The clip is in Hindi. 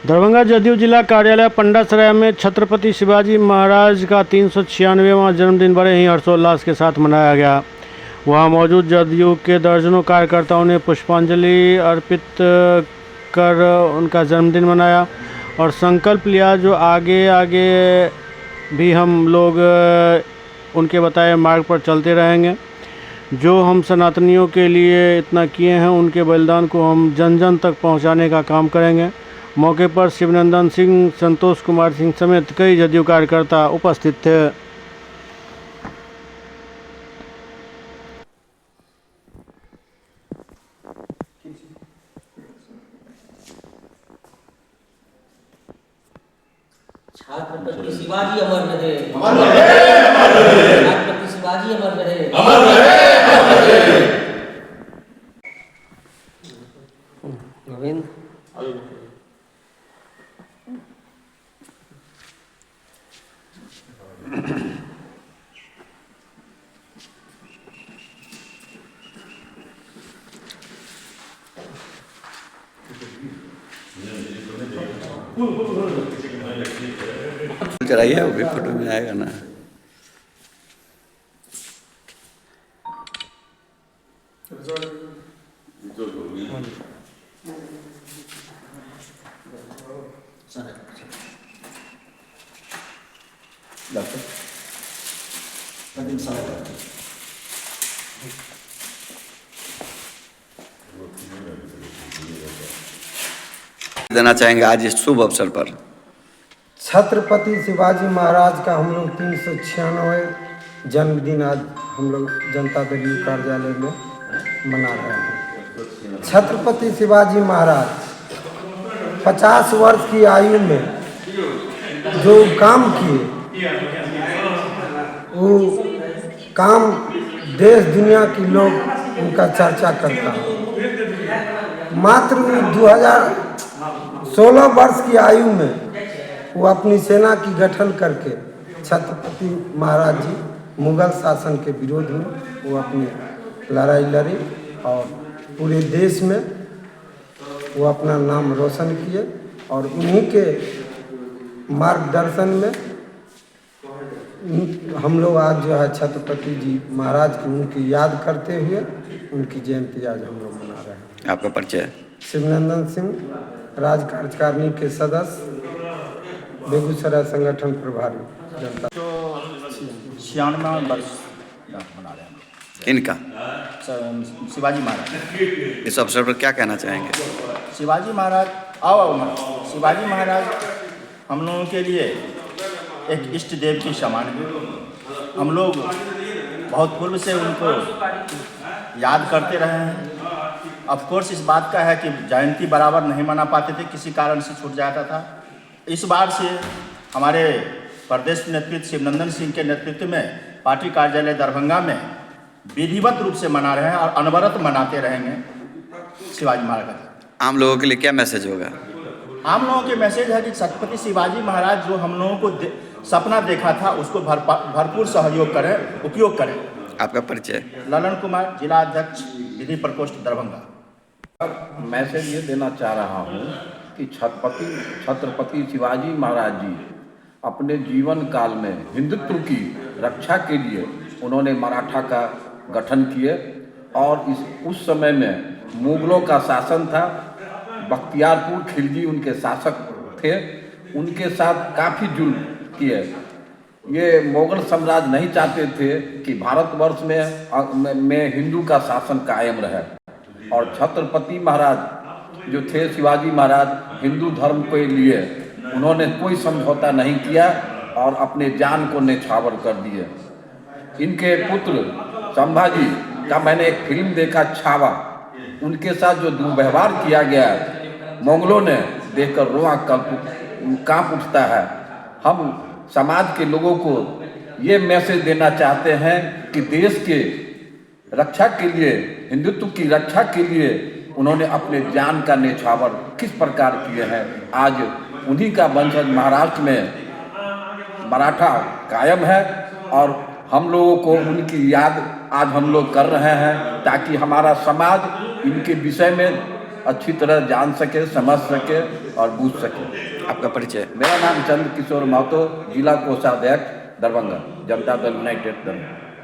दरभंगा जदयू जिला कार्यालय पंडासराय में छत्रपति शिवाजी महाराज का 396वां जन्मदिन बड़े ही हर्षोल्लास के साथ मनाया गया। वहां मौजूद जदयू के दर्जनों कार्यकर्ताओं ने पुष्पांजलि अर्पित कर उनका जन्मदिन मनाया और संकल्प लिया जो आगे आगे भी हम लोग उनके बताए मार्ग पर चलते रहेंगे। जो हम सनातनियों के लिए इतना किए हैं, उनके बलिदान को हम जन जन तक पहुंचाने का काम करेंगे। मौके पर शिवनंदन सिंह, संतोष कुमार सिंह समेत कई जदयू कार्यकर्ता उपस्थित थे। छत्रपति शिवाजी अमर रहे, अमर रहे, अमर रहे। छत्रपति शिवाजी अमर रहे, अमर रहे, अमर रहे। गोविंद चलाइए, वो भी फोटो में आएगा ना। देना चाहेंगे आज इस शुभ अवसर पर। छत्रपति शिवाजी महाराज का हम लोग 396 जन्मदिन आज हम लोग जनता दल यू कार्यालय में मना रहे हैं। छत्रपति शिवाजी महाराज 50 वर्ष की आयु में जो काम किए, वो काम देश दुनिया के लोग उनका चर्चा करता है। मात्र 2016 वर्ष की आयु में वो अपनी सेना की गठन करके छत्रपति महाराज जी मुगल शासन के विरोध में वो अपनी लड़ाई लड़ी और पूरे देश में वो अपना नाम रोशन किए। और उन्हीं के मार्गदर्शन में हम लोग आज जो है छत्रपति जी महाराज की उनकी याद करते हुए उनकी जयंती आज हम लोग मना रहे हैं। आपका परिचय? शिवनंदन सिंह, राज्य कार्यकारिणी के सदस्य, बेगूसराय संगठन प्रभारी, जनता। 96वां वर्ष मना रहे हैं। इनका शिवाजी महाराज। इस अवसर पर क्या कहना चाहेंगे? शिवाजी महाराज शिवाजी महाराज हम लोगों के लिए एक इष्ट देव की समान है। हम लोग बहुत पूर्व से उनको याद करते रहे हैं। ऑफ कोर्स इस बात का है कि जयंती बराबर नहीं मना पाते थे, किसी कारण से छूट जाता था। इस बार से हमारे प्रदेश नेतृत्व शिवनंदन सिंह के नेतृत्व में पार्टी कार्यालय दरभंगा में विधिवत रूप से मना रहे हैं और अनवरत मनाते रहेंगे शिवाजी महाराज का। आम लोगों के लिए क्या मैसेज होगा? आम लोगों के मैसेज है कि छत्रपति शिवाजी महाराज जो हम लोगों को सपना देखा था उसको भरपूर सहयोग करें, उपयोग करें। आपका परिचय? ललन कुमार, जिला अध्यक्ष, विधि प्रकोष्ठ, दरभंगा। मैसेज ये देना चाह रहा हूँ कि छत्रपति शिवाजी महाराज जी अपने जीवन काल में हिंदुत्व की रक्षा के लिए उन्होंने मराठा का गठन किए और उस समय में मुगलों का शासन था। बख्तियारपुर खिलजी उनके शासक थे, उनके साथ काफ़ी जुल्म किए। ये मुगल साम्राज्य नहीं चाहते थे कि भारतवर्ष में हिंदू का शासन कायम रहे। और छत्रपति महाराज जो थे, शिवाजी महाराज, हिंदू धर्म के लिए उन्होंने कोई समझौता नहीं किया और अपने जान को न्यौछावर कर दिए। इनके पुत्र संभाजी का मैंने एक फिल्म देखा, छावा, उनके साथ जो दुर्व्यवहार किया गया मुगलों ने देखकर रोआ कांप उठता है। हम समाज के लोगों को ये मैसेज देना चाहते हैं कि देश के रक्षा के लिए, हिंदुत्व की रक्षा के लिए उन्होंने अपने जान का न्यौछावर किस प्रकार किए हैं। आज उन्हीं का वंशज महाराष्ट्र में मराठा कायम है और हम लोगों को उनकी याद आज हम लोग कर रहे हैं ताकि हमारा समाज इनके विषय में अच्छी तरह जान सके, समझ सके और बूझ सके। आपका परिचय? मेरा नाम चंद्र किशोर महतो, जिला कोषाध्यक्ष दरभंगा, जनता दल यूनाइटेड दरभंगा।